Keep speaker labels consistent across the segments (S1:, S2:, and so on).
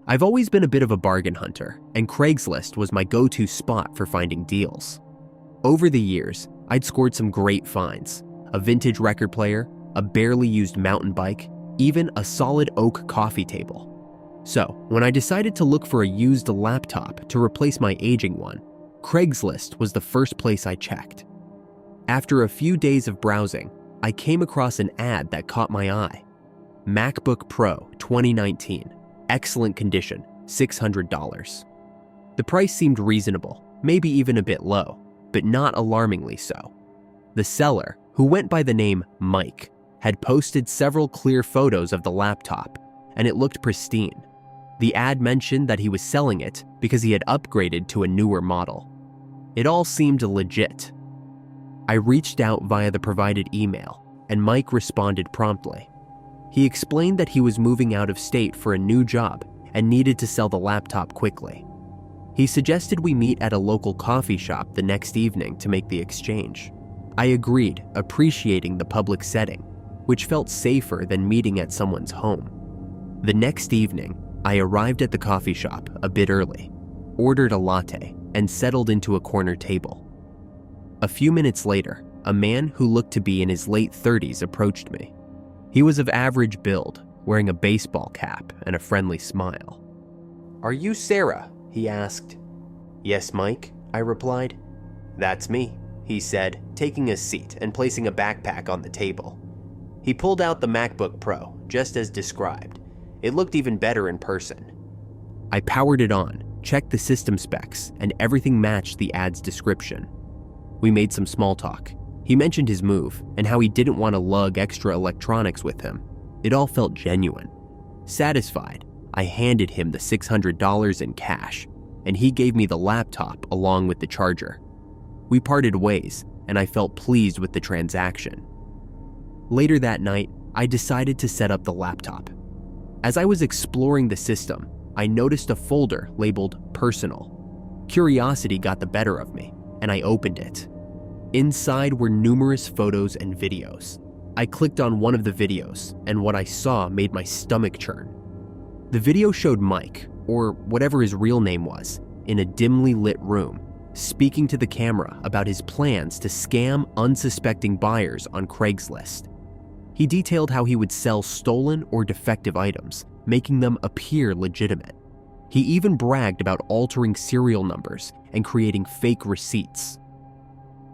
S1: I've always been a bit of a bargain hunter, and Craigslist was my go-to spot for finding deals. Over the years, I'd scored some great finds: a vintage record player, a barely used mountain bike, even a solid oak coffee table. So, when I decided to look for a used laptop to replace my aging one, Craigslist was the first place I checked. After a few days of browsing, I came across an ad that caught my eye. MacBook Pro 2019, excellent condition, $600. The price seemed reasonable, maybe even a bit low, but not alarmingly so. The seller, who went by the name Mike, had posted several clear photos of the laptop, and it looked pristine. The ad mentioned that he was selling it because he had upgraded to a newer model. It all seemed legit. I reached out via the provided email, and Mike responded promptly. He explained that he was moving out of state for a new job and needed to sell the laptop quickly. He suggested we meet at a local coffee shop the next evening to make the exchange. I agreed, appreciating the public setting, which felt safer than meeting at someone's home. The next evening, I arrived at the coffee shop a bit early, ordered a latte, and settled into a corner table. A few minutes later, a man who looked to be in his late 30s approached me. He was of average build, wearing a baseball cap and a friendly smile. "Are you Sarah?" he asked. "Yes, Mike," I replied. "That's me," he said, taking a seat and placing a backpack on the table. He pulled out the MacBook Pro, just as described. It looked even better in person. I powered it on, checked the system specs, and everything matched the ad's description. We made some small talk. He mentioned his move and how he didn't want to lug extra electronics with him. It all felt genuine. Satisfied, I handed him the $600 in cash, and he gave me the laptop along with the charger. We parted ways, and I felt pleased with the transaction. Later that night, I decided to set up the laptop. As I was exploring the system, I noticed a folder labeled Personal. Curiosity got the better of me, and I opened it. Inside were numerous photos and videos. I clicked on one of the videos, and what I saw made my stomach churn. The video showed Mike, or whatever his real name was, in a dimly lit room, speaking to the camera about his plans to scam unsuspecting buyers on Craigslist. He detailed how he would sell stolen or defective items, making them appear legitimate. He even bragged about altering serial numbers and creating fake receipts.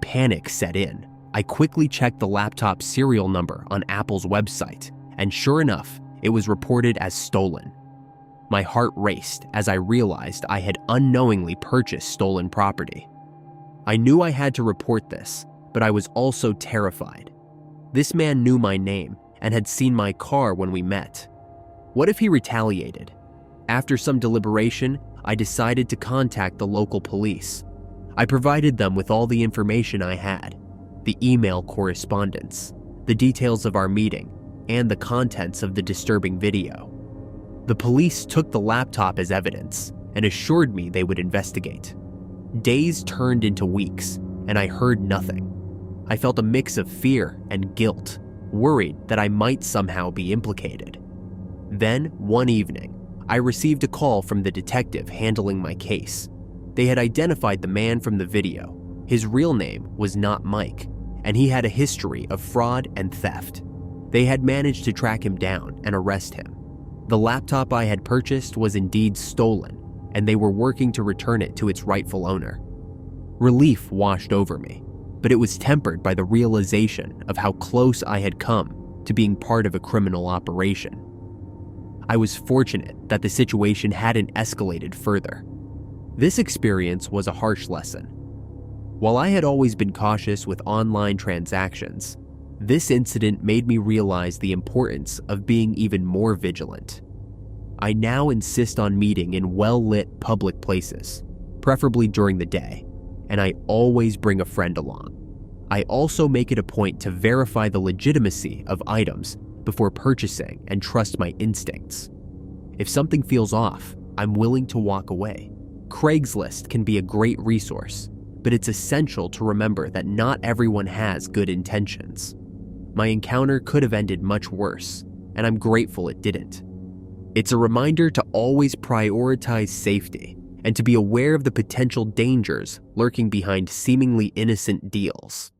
S1: Panic set in. I quickly checked the laptop's serial number on Apple's website, and sure enough, it was reported as stolen. My heart raced as I realized I had unknowingly purchased stolen property. I knew I had to report this, but I was also terrified. This man knew my name and had seen my car when we met. What if he retaliated? After some deliberation, I decided to contact the local police. I provided them with all the information I had: the email correspondence, the details of our meeting, and the contents of the disturbing video. The police took the laptop as evidence and assured me they would investigate. Days turned into weeks, and I heard nothing. I felt a mix of fear and guilt, worried that I might somehow be implicated. Then, one evening, I received a call from the detective handling my case. They had identified the man from the video. His real name was not Mike, and he had a history of fraud and theft. They had managed to track him down and arrest him. The laptop I had purchased was indeed stolen, and they were working to return it to its rightful owner. Relief washed over me, but it was tempered by the realization of how close I had come to being part of a criminal operation. I was fortunate that the situation hadn't escalated further. This experience was a harsh lesson. While I had always been cautious with online transactions, this incident made me realize the importance of being even more vigilant. I now insist on meeting in well-lit public places, preferably during the day, and I always bring a friend along. I also make it a point to verify the legitimacy of items before purchasing and trust my instincts. If something feels off, I'm willing to walk away. Craigslist can be a great resource, but it's essential to remember that not everyone has good intentions. My encounter could have ended much worse, and I'm grateful it didn't. It's a reminder to always prioritize safety and to be aware of the potential dangers lurking behind seemingly innocent deals.